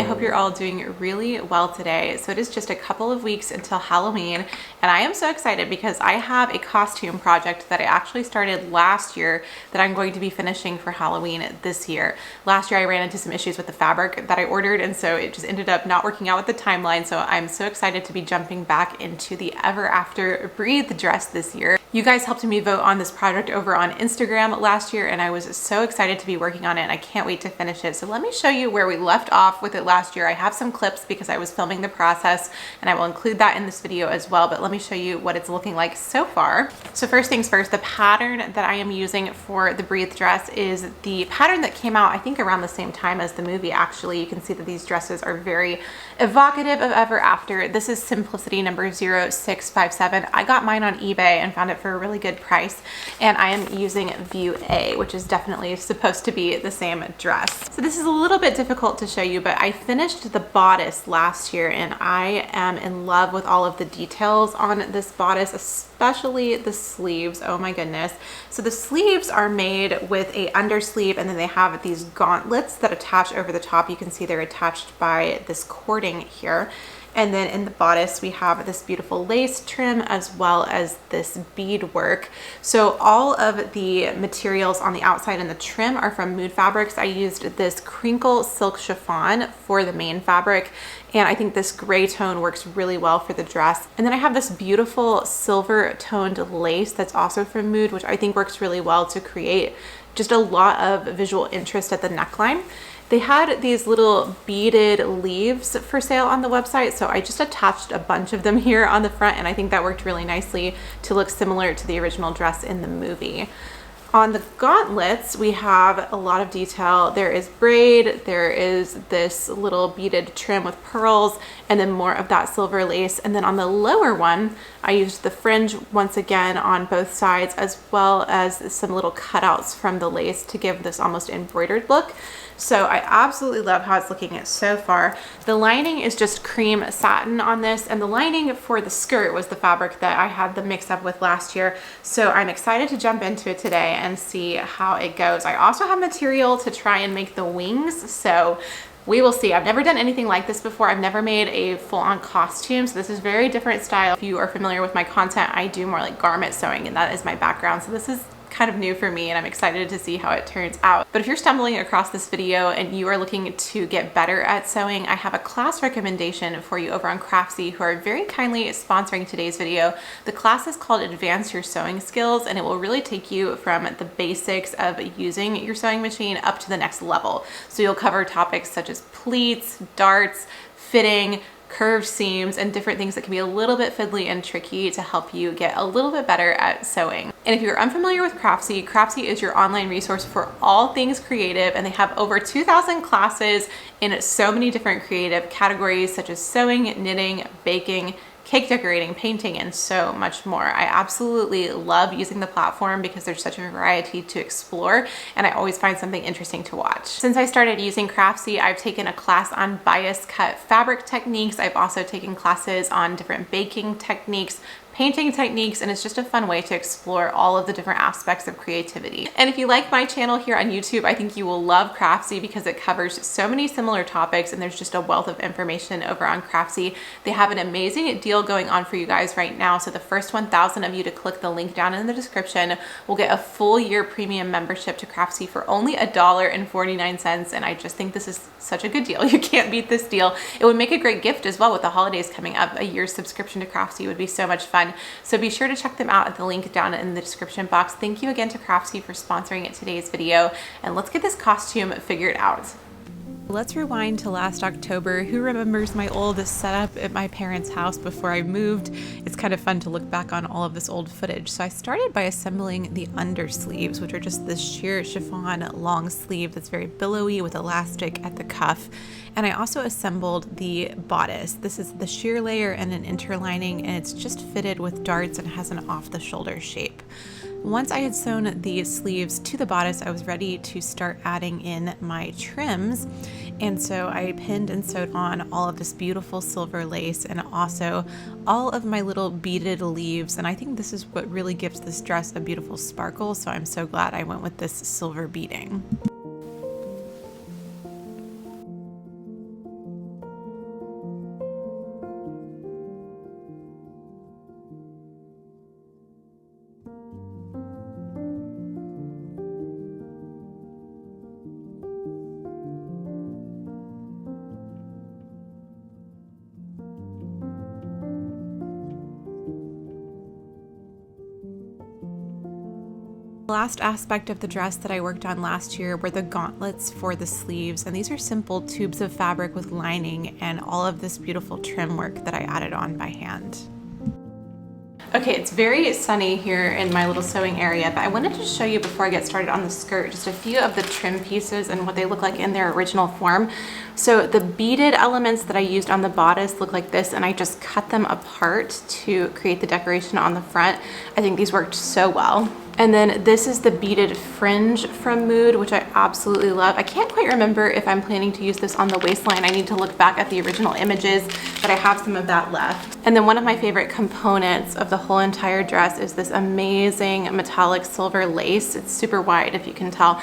I hope you're all doing really well today. So it is just a couple of weeks until Halloween, and I am so excited because I have a costume project that I actually started last year that I'm going to be finishing for Halloween this year. Last year I ran into some issues with the fabric that I ordered, and so it just ended up not working out with the timeline. So I'm so excited to be jumping back into the Ever After Breathe dress this year. You guys helped me vote on this project over on Instagram last year, and I was so excited to be working on it, and I can't wait to finish it. So let me show you where we left off with it last year. I have some clips because I was filming the process, and I will include that in this video as well, but let me show you what it's looking like so far. So first things first, the pattern that I am using for the Breathe dress is the pattern that came out, I think, around the same time as the movie. Actually, you can see that these dresses are very evocative of Ever After. This is Simplicity number 0657. I got mine on eBay and found it for a really good price, and I am using View A, which is definitely supposed to be the same dress. So this is a little bit difficult to show you, but I finished the bodice last year, and I am in love with all of the details on this bodice, especially the sleeves. Oh my goodness. So the sleeves are made with a undersleeve, and then they have these gauntlets that attach over the top. You can see they're attached by this cording here. And then in the bodice, we have this beautiful lace trim as well as this bead work. So all of the materials on the outside and the trim are from Mood Fabrics. I used this crinkle silk chiffon for the main fabric, and I think this gray tone works really well for the dress. And then I have this beautiful silver toned lace that's also from Mood, which I think works really well to create just a lot of visual interest at the neckline. They had these little beaded leaves for sale on the website, so I just attached a bunch of them here on the front, and I think that worked really nicely to look similar to the original dress in the movie. On the gauntlets, we have a lot of detail. There is braid, there is this little beaded trim with pearls, and then more of that silver lace. And then on the lower one, I used the fringe once again on both sides, as well as some little cutouts from the lace to give this almost embroidered look. So I absolutely love how it's looking so far. The lining is just cream satin on this, and the lining for the skirt was the fabric that I had the mix up with last year. So I'm excited to jump into it today and see how it goes. I also have material to try and make the wings, so we will see. I've never done anything like this before. I've never made a full-on costume, so this is very different style. If you are familiar with my content, I do more like garment sewing, and that is my background. So this is kind of new for me, and I'm excited to see how it turns out. But if you're stumbling across this video and you are looking to get better at sewing, I have a class recommendation for you over on Craftsy, who are very kindly sponsoring today's video. The class is called Advance Your Sewing Skills, and it will really take you from the basics of using your sewing machine up to the next level. So you'll cover topics such as pleats, darts, fitting, curved seams, and different things that can be a little bit fiddly and tricky to help you get a little bit better at sewing. And if you're unfamiliar with Craftsy, Craftsy is your online resource for all things creative, and they have over 2,000 classes in so many different creative categories such as sewing, knitting, baking, cake decorating, painting, and so much more. I absolutely love using the platform because there's such a variety to explore, and I always find something interesting to watch. Since I started using Craftsy, I've taken a class on bias cut fabric techniques. I've also taken classes on different baking techniques, painting techniques, and it's just a fun way to explore all of the different aspects of creativity. And if you like my channel here on YouTube, I think you will love Craftsy because it covers so many similar topics, and there's just a wealth of information over on Craftsy. They have an amazing deal going on for you guys right now. So the first 1,000 of you to click the link down in the description will get a full year premium membership to Craftsy for only $1.49, and I just think this is such a good deal. You can't beat this deal. It would make a great gift as well with the holidays coming up. A year's subscription to Craftsy would be so much fun. So be sure to check them out at the link down in the description box. Thank you again to Craftsy for sponsoring today's video, and let's get this costume figured out. Let's rewind to last October. Who remembers my old setup at my parents' house before I moved? It's kind of fun to look back on all of this old footage. So I started by assembling the undersleeves, which are just this sheer chiffon long sleeve that's very billowy with elastic at the cuff. And I also assembled the bodice. This is the sheer layer and an interlining, and it's just fitted with darts and has an off-the-shoulder shape. Once I had sewn the sleeves to the bodice, I was ready to start adding in my trims. And so I pinned and sewed on all of this beautiful silver lace and also all of my little beaded leaves. And I think this is what really gives this dress a beautiful sparkle. So I'm so glad I went with this silver beading. The last aspect of the dress that I worked on last year were the gauntlets for the sleeves, and these are simple tubes of fabric with lining and all of this beautiful trim work that I added on by hand. Okay, it's very sunny here in my little sewing area, but I wanted to show you before I get started on the skirt just a few of the trim pieces and what they look like in their original form. So the beaded elements that I used on the bodice look like this, and I just cut them apart to create the decoration on the front. I think these worked so well. And then this is the beaded fringe from Mood, which I absolutely love. I can't quite remember if I'm planning to use this on the waistline. I need to look back at the original images, but I have some of that left. And then one of my favorite components of the whole entire dress is this amazing metallic silver lace. It's super wide, if you can tell.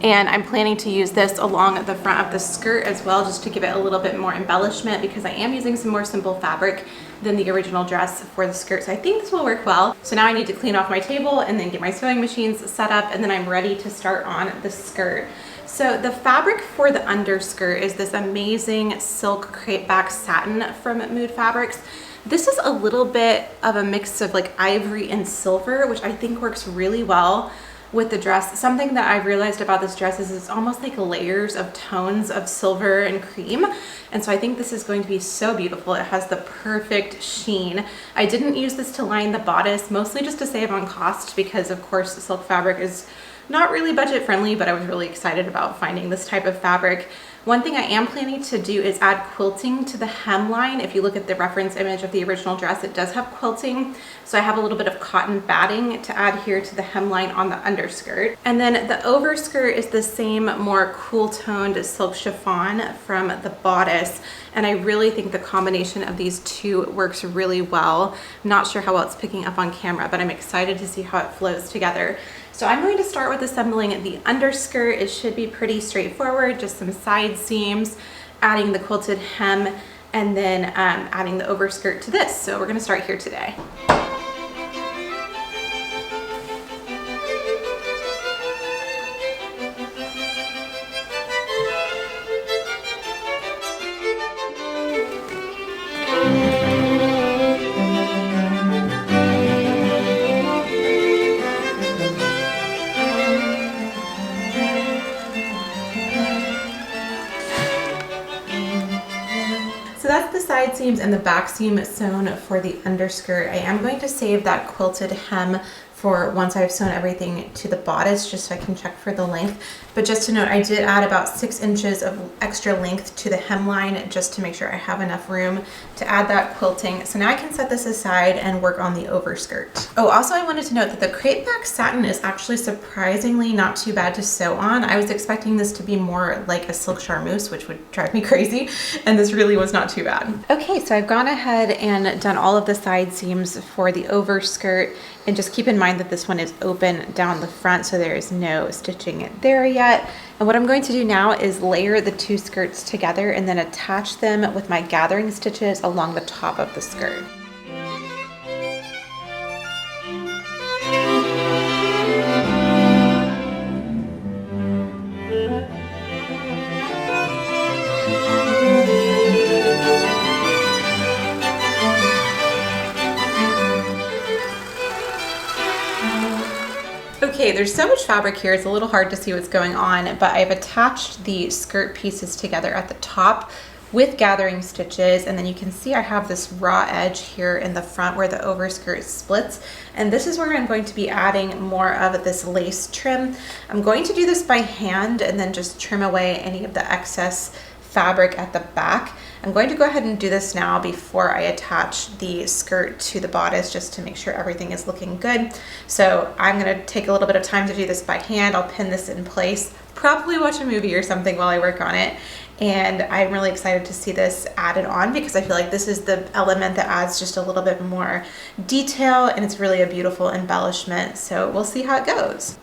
And I'm planning to use this along the front of the skirt as well, just to give it a little bit more embellishment, because I am using some more simple fabric than the original dress for the skirt. So I think this will work well. So now I need to clean off my table and then get my sewing machines set up, and then I'm ready to start on the skirt. So the fabric for the underskirt is this amazing silk crepe back satin from Mood Fabrics. This is a little bit of a mix of like ivory and silver, which I think works really well with the dress. Something that I've realized about this dress is it's almost like layers of tones of silver and cream. And so I think this is going to be so beautiful. It has the perfect sheen. I didn't use this to line the bodice, mostly just to save on cost, because of course the silk fabric is not really budget friendly, but I was really excited about finding this type of fabric. One thing I am planning to do is add quilting to the hemline. If you look at the reference image of the original dress, it does have quilting. So I have a little bit of cotton batting to add here to the hemline on the underskirt. And then the overskirt is the same more cool toned silk chiffon from the bodice. And I really think the combination of these two works really well. I'm not sure how well it's picking up on camera, but I'm excited to see how it flows together. So I'm going to start with assembling the underskirt. It should be pretty straightforward, just some side seams, adding the quilted hem, and then adding the overskirt to this. So we're gonna start here today. That's the side seams and the back seam sewn for the underskirt. I am going to save that quilted hem for once I've sewn everything to the bodice, just so I can check for the length. But just to note, I did add about 6 inches of extra length to the hemline just to make sure I have enough room to add that quilting. So now I can set this aside and work on the overskirt. Oh, also I wanted to note that the crepe back satin is actually surprisingly not too bad to sew on. I was expecting this to be more like a silk charmeuse, which would drive me crazy, and this really was not too bad. Okay, so I've gone ahead and done all of the side seams for the overskirt, and just keep in mind that this one is open down the front, so there is no stitching there yet. And what I'm going to do now is layer the two skirts together and then attach them with my gathering stitches along the top of the skirt. Okay, there's so much fabric here, it's a little hard to see what's going on, but I've attached the skirt pieces together at the top with gathering stitches, and then you can see I have this raw edge here in the front where the overskirt splits, and this is where I'm going to be adding more of this lace trim. I'm going to do this by hand and then just trim away any of the excess fabric at the back. I'm going to go ahead and do this now before I attach the skirt to the bodice, just to make sure everything is looking good. So I'm going to take a little bit of time to do this by hand. I'll pin this in place, probably watch a movie or something while I work on it. And I'm really excited to see this added on, because I feel like this is the element that adds just a little bit more detail, and it's really a beautiful embellishment. So we'll see how it goes.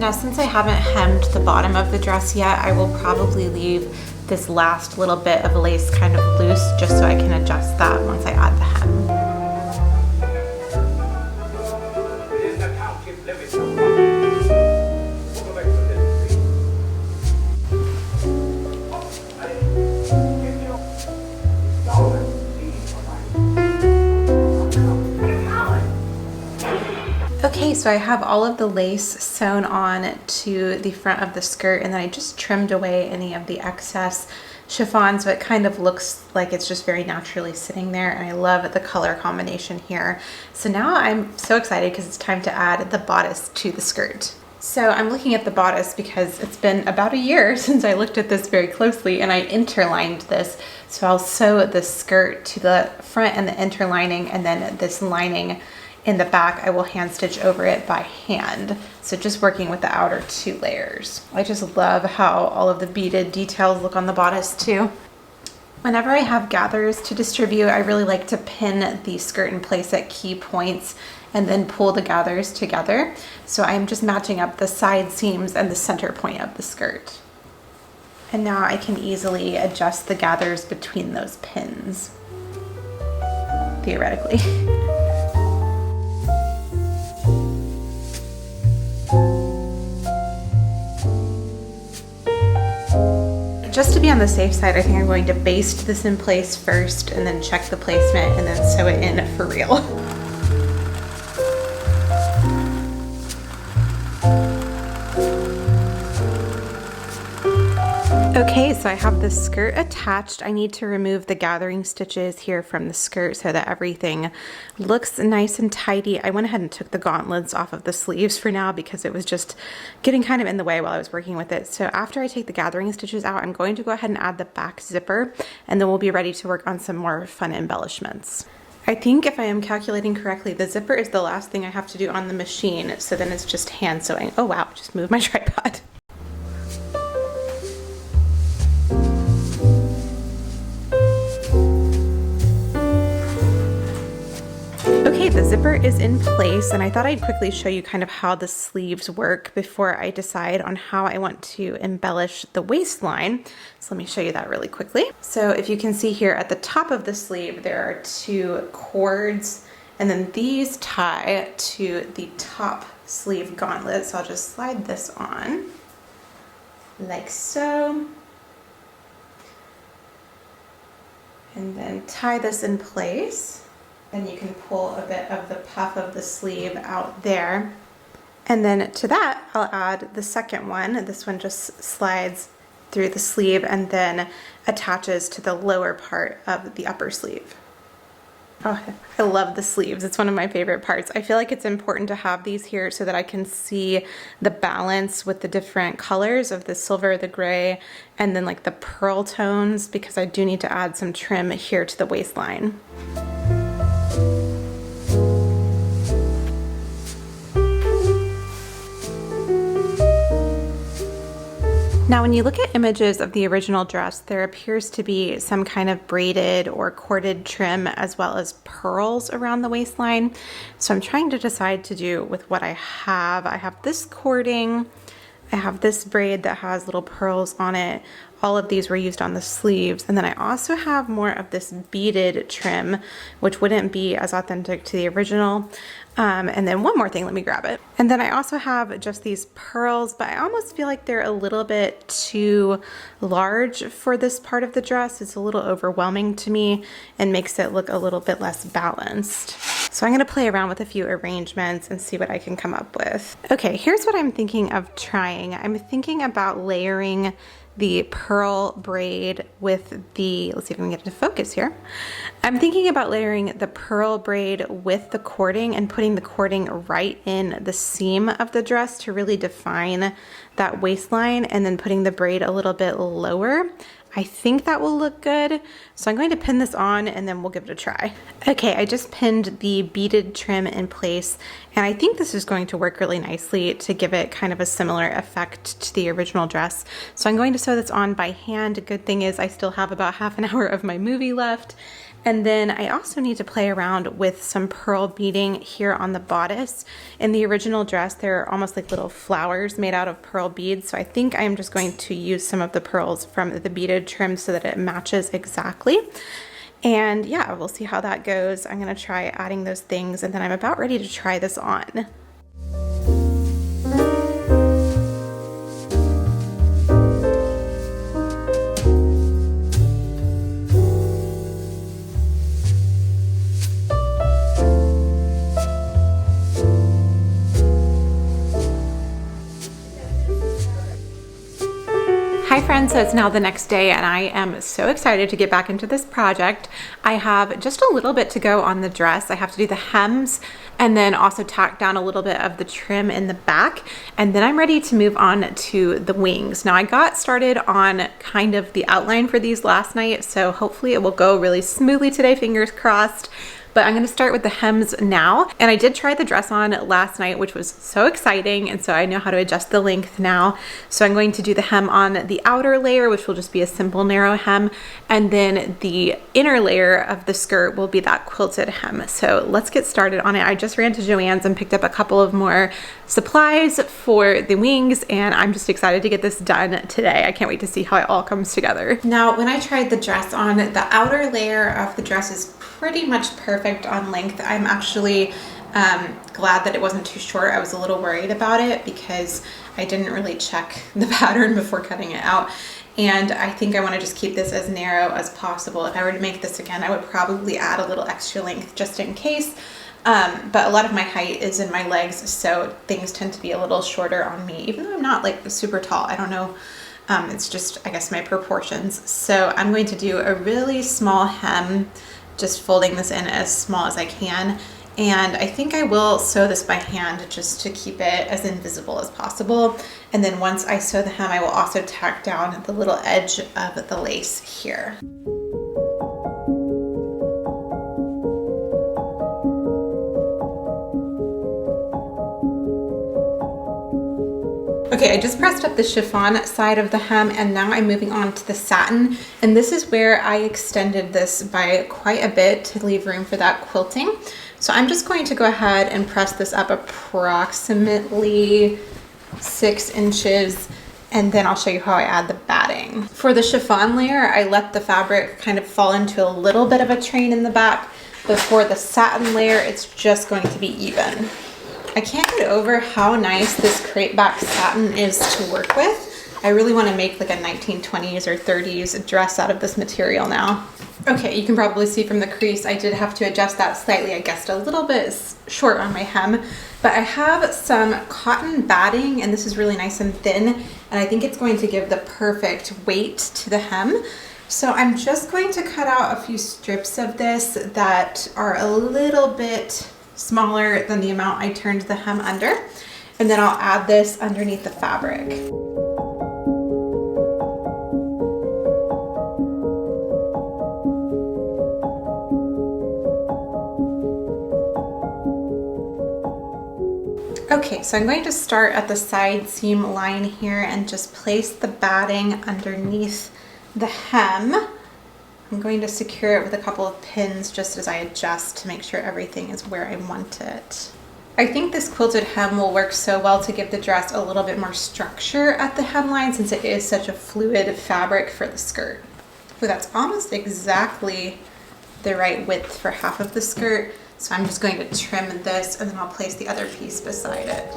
Now, since I haven't hemmed the bottom of the dress yet, I will probably leave this last little bit of lace kind of loose just so I can adjust that once I add the hem. Okay, so I have all of the lace sewn on to the front of the skirt, and then I just trimmed away any of the excess chiffon, so it kind of looks like it's just very naturally sitting there, and I love the color combination here. So now I'm so excited because it's time to add the bodice to the skirt. So I'm looking at the bodice because it's been about a year since I looked at this very closely, and I interlined this. So I'll sew the skirt to the front and the interlining, and then this lining in the back, I will hand stitch over it by hand. So just working with the outer 2 layers. I just love how all of the beaded details look on the bodice too. Whenever I have gathers to distribute, I really like to pin the skirt in place at key points and then pull the gathers together. So I'm just matching up the side seams and the center point of the skirt. And now I can easily adjust the gathers between those pins, theoretically. Just to be on the safe side, I think I'm going to baste this in place first and then check the placement and then sew it in for real. Okay, so I have the skirt attached. I need to remove the gathering stitches here from the skirt so that everything looks nice and tidy. I went ahead and took the gauntlets off of the sleeves for now because it was just getting kind of in the way while I was working with it. So after I take the gathering stitches out, I'm going to go ahead and add the back zipper, and then we'll be ready to work on some more fun embellishments. I think if I am calculating correctly, the zipper is the last thing I have to do on the machine, so then it's just hand sewing. Oh wow, just moved my tripod. Okay, the zipper is in place, and I thought I'd quickly show you kind of how the sleeves work before I decide on how I want to embellish the waistline. So let me show you that really quickly. So if you can see here at the top of the sleeve, there are 2 cords, and then these tie to the top sleeve gauntlet. So I'll just slide this on like so, and then tie this in place. And you can pull a bit of the puff of the sleeve out there. And then to that, I'll add the second one. This one just slides through the sleeve and then attaches to the lower part of the upper sleeve. Oh, I love the sleeves. It's one of my favorite parts. I feel like it's important to have these here so that I can see the balance with the different colors of the silver, the gray, and then like the pearl tones, because I do need to add some trim here to the waistline. Now, when you look at images of the original dress, there appears to be some kind of braided or corded trim as well as pearls around the waistline. So I'm trying to decide to do with what I have. I have this cording, I have this braid that has little pearls on it. All of these were used on the sleeves. And then I also have more of this beaded trim, which wouldn't be as authentic to the original. And then one more thing, let me grab it. And then I also have just these pearls, but I almost feel like they're a little bit too large for this part of the dress. It's a little overwhelming to me and makes it look a little bit less balanced. So I'm gonna play around with a few arrangements and see what I can come up with. Okay, here's what I'm thinking of trying. I'm thinking about layering the pearl braid with the, let's see if I can get it to focus here. I'm thinking about layering the pearl braid with the cording and putting the cording right in the seam of the dress to really define that waistline, and then putting the braid a little bit lower. I think that will look good. So I'm going to pin this on and then we'll give it a try. Okay, I just pinned the beaded trim in place, and I think this is going to work really nicely to give it kind of a similar effect to the original dress. So I'm going to sew this on by hand. Good thing is I still have about half an hour of my movie left, And then I also need to play around with some pearl beading here on the bodice. In the original dress, they're almost like little flowers made out of pearl beads. So I think I'm just going to use some of the pearls from the beaded trim so that it matches exactly. And yeah, we'll see how that goes. I'm gonna try adding those things, and then I'm about ready to try this on. Hi friends, so it's now the next day and I am so excited to get back into this project. I have just a little bit to go on the dress. I have to do the hems and then also tack down a little bit of the trim in the back, and then I'm ready to move on to the wings. Now I got started on kind of the outline for these last night, so hopefully it will go really smoothly today, fingers crossed. But I'm gonna start with the hems now. And I did try the dress on last night, which was so exciting. And so I know how to adjust the length now. So I'm going to do the hem on the outer layer, which will just be a simple narrow hem. And then the inner layer of the skirt will be that quilted hem. So let's get started on it. I just ran to Joann's and picked up a couple of more supplies for the wings, and I'm just excited to get this done today. I can't wait to see how it all comes together. Now, when I tried the dress on, the outer layer of the dress is pretty much perfect on length. I'm actually glad that it wasn't too short. I was a little worried about it because I didn't really check the pattern before cutting it out. And I think I want to just keep this as narrow as possible. If I were to make this again, I would probably add a little extra length just in case. But a lot of my height is in my legs, so things tend to be a little shorter on me, even though I'm not like super tall. I don't know. It's just, I guess, my proportions. So I'm going to do a really small hem, just folding this in as small as I can. And I think I will sew this by hand just to keep it as invisible as possible. And then once I sew the hem, I will also tack down the little edge of the lace here. Okay, I just pressed up the chiffon side of the hem, and now I'm moving on to the satin. And this is where I extended this by quite a bit to leave room for that quilting. So I'm just going to go ahead and press this up approximately 6 inches, and then I'll show you how I add the batting. For the chiffon layer, I let the fabric kind of fall into a little bit of a train in the back, but for the satin layer, it's just going to be even. I can't get over how nice this crepe back satin is to work with. I really want to make like a 1920s or 30s dress out of this material now. Okay, you can probably see from the crease, I did have to adjust that slightly. I guessed a little bit short on my hem, but I have some cotton batting, and this is really nice and thin, and I think it's going to give the perfect weight to the hem. So I'm just going to cut out a few strips of this that are a little bit smaller than the amount I turned the hem under, and then I'll add this underneath the fabric. Okay, so I'm going to start at the side seam line here and just place the batting underneath the hem. I'm going to secure it with a couple of pins just as I adjust to make sure everything is where I want it. I think this quilted hem will work so well to give the dress a little bit more structure at the hemline, since it is such a fluid fabric for the skirt. Ooh, that's almost exactly the right width for half of the skirt. So I'm just going to trim this, and then I'll place the other piece beside it.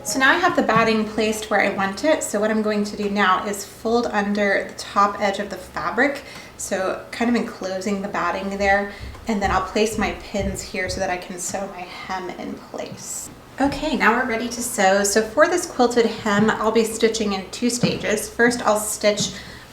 So now I have the batting placed where I want it. So what I'm going to do now is fold under the top edge of the fabric, so kind of enclosing the batting there, and then I'll place my pins here so that I can sew my hem in place. Okay, now we're ready to sew. So for this quilted hem, I'll be stitching in 2 stages. First, I'll stitch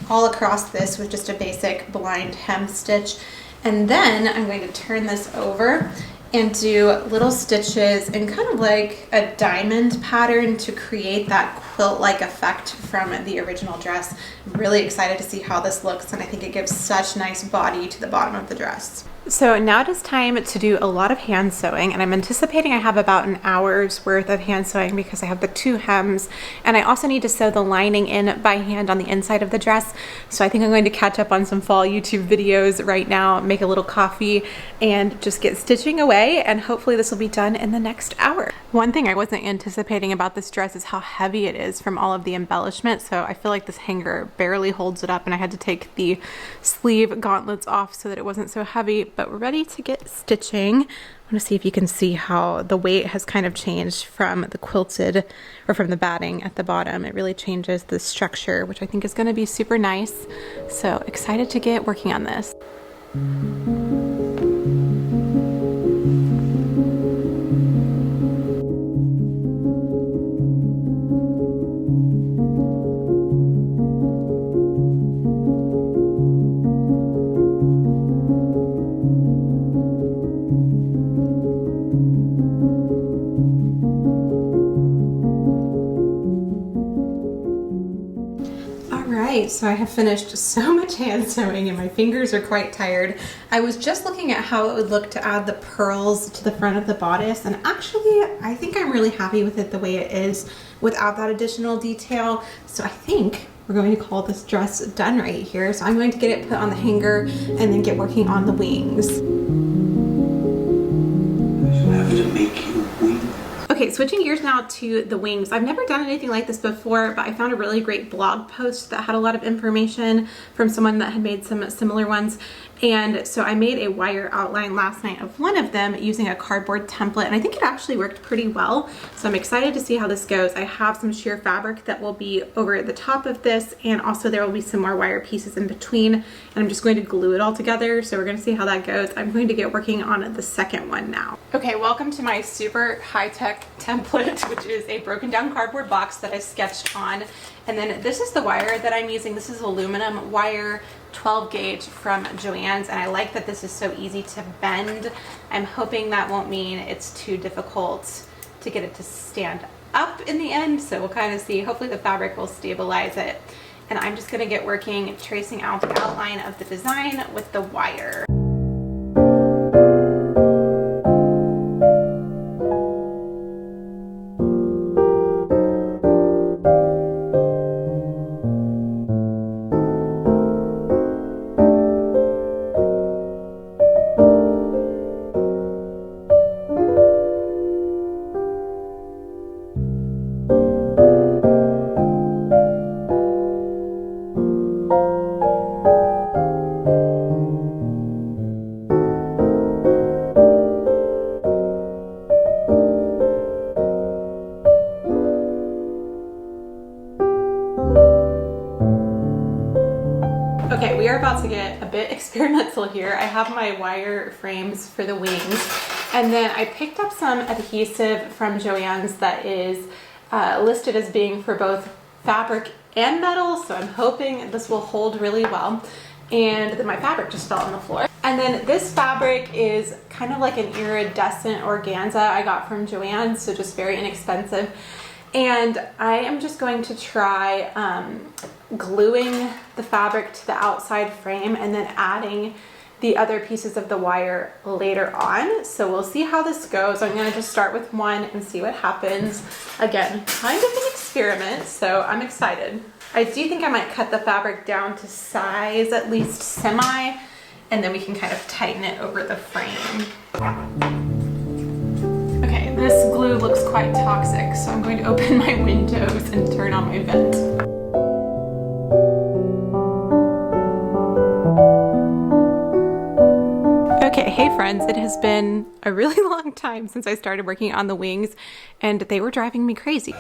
all across this with just a basic blind hem stitch, and then I'm going to turn this over and do little stitches and kind of like a diamond pattern to create that quilt-like effect from the original dress. I'm really excited to see how this looks, and I think it gives such nice body to the bottom of the dress. So now it is time to do a lot of hand sewing, and I'm anticipating I have about an hour's worth of hand sewing because I have the 2 hems, and I also need to sew the lining in by hand on the inside of the dress. So I think I'm going to catch up on some fall YouTube videos right now, make a little coffee, and just get stitching away, and hopefully this will be done in the next hour. One thing I wasn't anticipating about this dress is how heavy it is from all of the embellishment, so I feel like this hanger barely holds it up, and I had to take the sleeve gauntlets off so that it wasn't so heavy. But we're ready to get stitching. I want to see if you can see how the weight has kind of changed from the quilted, or from the batting at the bottom. It really changes the structure, which I think is going to be super nice. So excited to get working on this. So I have finished so much hand sewing and my fingers are quite tired. I was just looking at how it would look to add the pearls to the front of the bodice, and actually I think I'm really happy with it the way it is without that additional detail. So I think we're going to call this dress done right here. So I'm going to get it put on the hanger and then get working on the wings. I have to make you wing. Okay, switching gears now to the wings. I've never done anything like this before, but I found a really great blog post that had a lot of information from someone that had made some similar ones. And so I made a wire outline last night of one of them using a cardboard template, and I think it actually worked pretty well. So I'm excited to see how this goes. I have some sheer fabric that will be over the top of this, and also there will be some more wire pieces in between, and I'm just going to glue it all together. So we're going to see how that goes. I'm going to get working on the second one now. Okay, welcome to my super high-tech template, which is a broken down cardboard box that I sketched on. And then this is the wire that I'm using. This is aluminum wire, 12 gauge from Joann's, and I like that this is so easy to bend. I'm hoping that won't mean it's too difficult to get it to stand up in the end, so we'll kind of see. Hopefully the fabric will stabilize it. And I'm just going to get working tracing out the outline of the design with the wire. Okay, we are about to get a bit experimental here. I have my wire frames for the wings, and then I picked up some adhesive from Joann's that is listed as being for both fabric and metal, so I'm hoping this will hold really well. And then my fabric just fell on the floor. And then this fabric is kind of like an iridescent organza I got from Joann's, so just very inexpensive. And I am just going to try gluing the fabric to the outside frame and then adding the other pieces of the wire later on. So we'll see how this goes. I'm gonna just start with one and see what happens. Again, kind of an experiment, so I'm excited. I do think I might cut the fabric down to size, at least semi, and then we can kind of tighten it over the frame. Okay, this glue looks quite toxic, so I'm going to open my windows and turn on my vent. Okay, hey friends, it has been a really long time since I started working on the wings, and they were driving me crazy.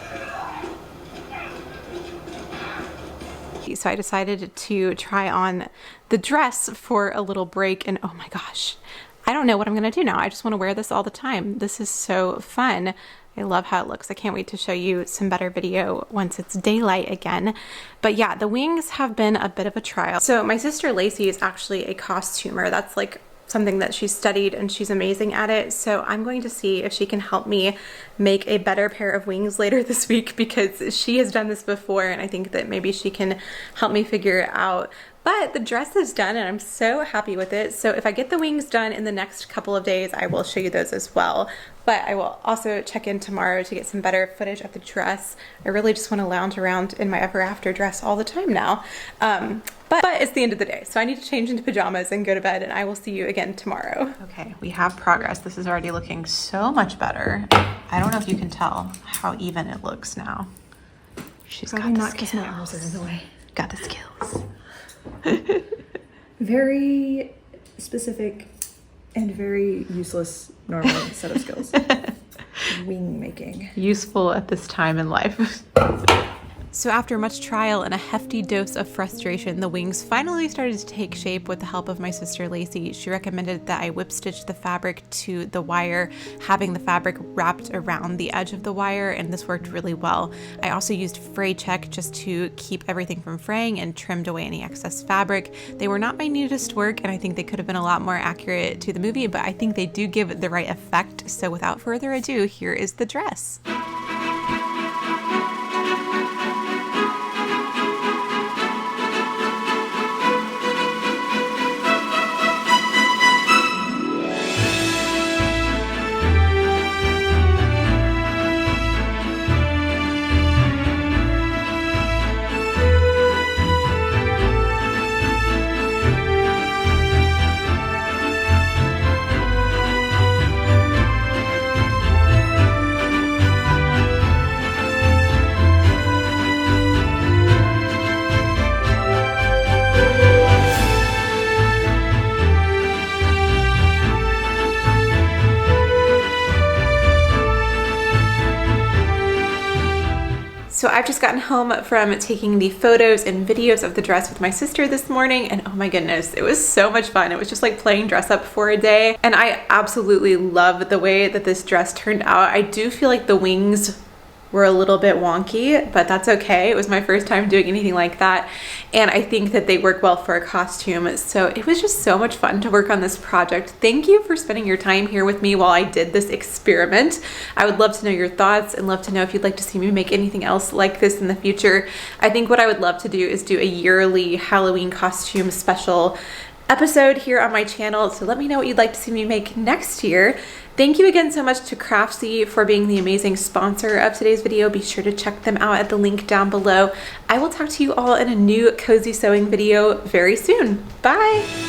So I decided to try on the dress for a little break, and oh my gosh, I don't know what I'm gonna do now. I just wanna wear this all the time. This is so fun. I love how it looks. I can't wait to show you some better video once it's daylight again. But yeah, the wings have been a bit of a trial. So my sister Lacey is actually a costumer. That's like something that she's studied and she's amazing at it. So I'm going to see if she can help me make a better pair of wings later this week, because she has done this before and I think that maybe she can help me figure it out. But the dress is done and I'm so happy with it. So if I get the wings done in the next couple of days, I will show you those as well. But I will also check in tomorrow to get some better footage of the dress. I really just want to lounge around in my ever after dress all the time now. But it's the end of the day, so I need to change into pajamas and go to bed, and I will see you again tomorrow. Okay, we have progress. This is already looking so much better. I don't know if you can tell how even it looks now. She's got the skills. My arms are in the way. Got the skills. Very specific and very useless normal set of skills. Wing making. Useful at this time in life. So after much trial and a hefty dose of frustration, the wings finally started to take shape with the help of my sister Lacey. She recommended that I whip stitch the fabric to the wire, having the fabric wrapped around the edge of the wire, and this worked really well. I also used fray check just to keep everything from fraying and trimmed away any excess fabric. They were not my neatest work, and I think they could have been a lot more accurate to the movie, but I think they do give the right effect. So without further ado, here is the dress. So I've just gotten home from taking the photos and videos of the dress with my sister this morning, and oh my goodness, it was so much fun. It was just like playing dress up for a day, and I absolutely love the way that this dress turned out. I do feel like the wings were a little bit wonky, but that's okay. It was my first time doing anything like that, and I think that they work well for a costume. So it was just so much fun to work on this project. Thank you for spending your time here with me while I did this experiment. I would love to know your thoughts and love to know if you'd like to see me make anything else like this in the future. I think what I would love to do is do a yearly Halloween costume special episode here on my channel, so let me know what you'd like to see me make next year. Thank you again so much to Craftsy for being the amazing sponsor of today's video. Be sure to check them out at the link down below. I will talk to you all in a new cozy sewing video very soon. Bye!